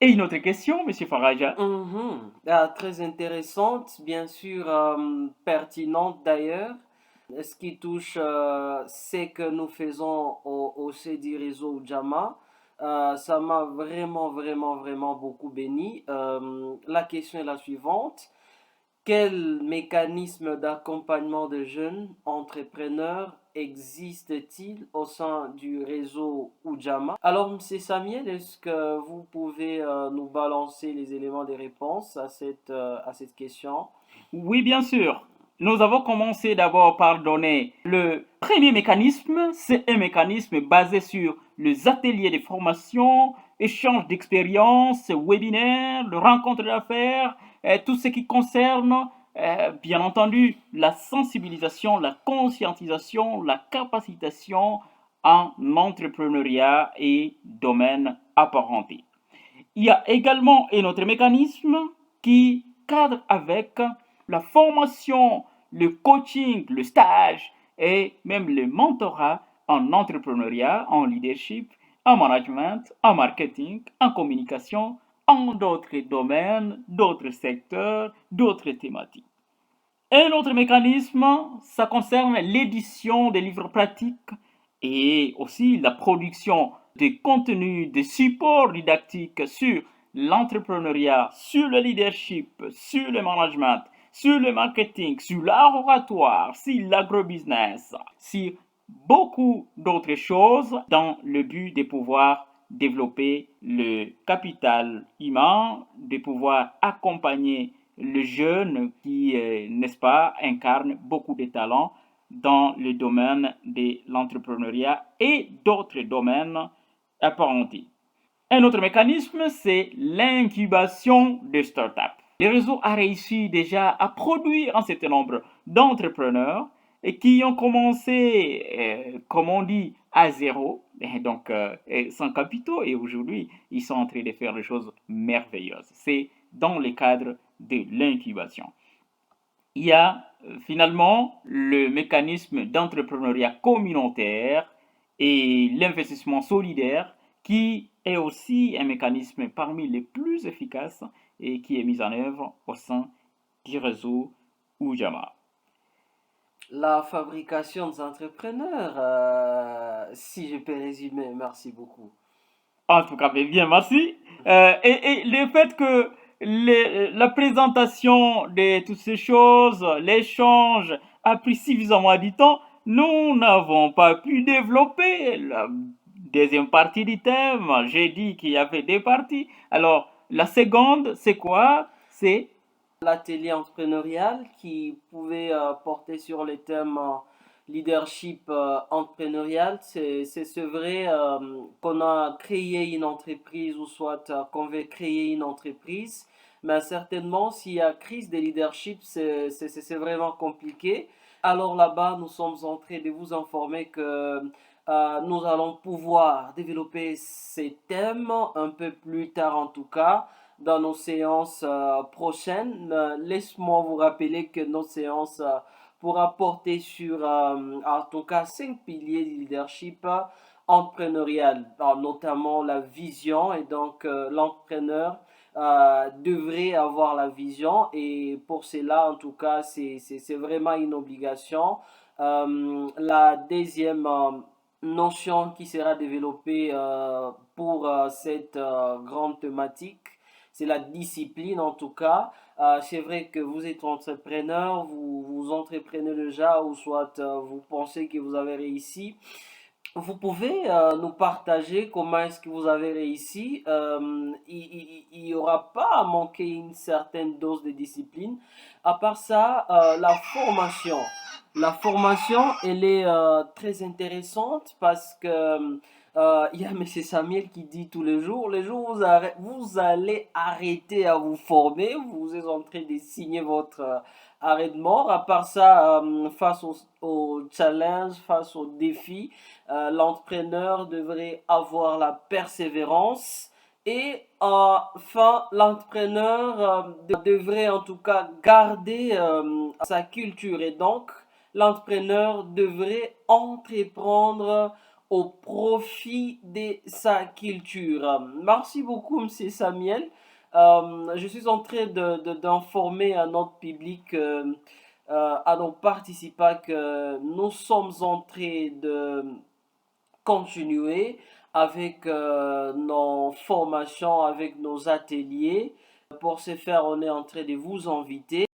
Et une autre question, Monsieur Faraja. Très intéressante, bien sûr, pertinente d'ailleurs. Ce qui touche ce que nous faisons au CEDI Réseau Jama, ça m'a vraiment, vraiment, vraiment beaucoup béni. La question est la suivante. Quel mécanisme d'accompagnement de jeunes entrepreneurs existe-t-il au sein du réseau Ujamaa? Alors, Monsieur Samuel, est-ce que vous pouvez nous balancer les éléments des réponses à cette question? Oui, bien sûr. Nous avons commencé d'abord par donner le premier mécanisme. C'est un mécanisme basé sur les ateliers de formation, échange d'expériences, webinaires, rencontres d'affaires, tout ce qui concerne, bien entendu, la sensibilisation, la conscientisation, la capacitation en entrepreneuriat et domaines apparentés. Il y a également un autre mécanisme qui cadre avec la formation, le coaching, le stage et même le mentorat en entrepreneuriat, en leadership, en management, en marketing, en communication, en d'autres domaines, d'autres secteurs, d'autres thématiques. Un autre mécanisme, ça concerne l'édition des livres pratiques et aussi la production de contenus, de supports didactiques sur l'entrepreneuriat, sur le leadership, sur le management, sur le marketing, sur l'art oratoire, sur l'agrobusiness, sur beaucoup d'autres choses dans le but de pouvoir développer le capital humain, de pouvoir accompagner le jeune qui, n'est-ce pas, incarne beaucoup de talents dans le domaine de l'entrepreneuriat et d'autres domaines apparentés. Un autre mécanisme, c'est l'incubation de startups. Le réseau a réussi déjà à produire un certain nombre d'entrepreneurs et qui ont commencé, comme on dit, à zéro, et donc sans capitaux, et aujourd'hui, ils sont en train de faire des choses merveilleuses. C'est dans le cadre de l'incubation. Il y a finalement le mécanisme d'entrepreneuriat communautaire et l'investissement solidaire qui est aussi un mécanisme parmi les plus efficaces et qui est mis en œuvre au sein du réseau Ujamaa. La fabrication des entrepreneurs, si je peux résumer, merci beaucoup. En tout cas, bien, merci. Et le fait que la présentation de toutes ces choses, l'échange a pris suffisamment de temps, nous n'avons pas pu développer la deuxième partie du thème. J'ai dit qu'il y avait deux parties. Alors, la seconde, c'est quoi? C'est L'atelier entrepreneurial qui pouvait porter sur les thèmes leadership entrepreneurial. C'est vrai qu'on a créé une entreprise ou soit qu'on veut créer une entreprise, mais certainement s'il y a crise de leadership, c'est vraiment compliqué. Alors là-bas, nous sommes en train de vous informer que nous allons pouvoir développer ces thèmes un peu plus tard en tout cas dans nos séances prochaines. Laisse-moi vous rappeler que nos séances pourra porter sur, en tout cas, 5 piliers du leadership entrepreneurial, notamment la vision. Et donc, l'entrepreneur devrait avoir la vision. Et pour cela, en tout cas, c'est vraiment une obligation. La deuxième notion qui sera développée pour cette grande thématique, c'est la discipline en tout cas. C'est vrai que vous êtes entrepreneur, vous entreprenez déjà ou soit vous pensez que vous avez réussi. Vous pouvez nous partager comment est-ce que vous avez réussi. Il n'y aura pas à manquer une certaine dose de discipline. À part ça, la formation. La formation, elle est très intéressante parce que il y a M. Samuel qui dit tous les jours où vous allez arrêter à vous former, vous êtes en train de signer votre arrêt de mort. À part ça, face aux challenges, face aux défis, l'entrepreneur devrait avoir la persévérance et enfin l'entrepreneur devrait en tout cas garder sa culture et donc l'entrepreneur devrait entreprendre au profit de sa culture. Merci beaucoup, M. Samuel. Je suis en train d'informer à notre public, à nos participants, que nous sommes en train de continuer avec nos formations, avec nos ateliers. Pour ce faire, on est en train de vous inviter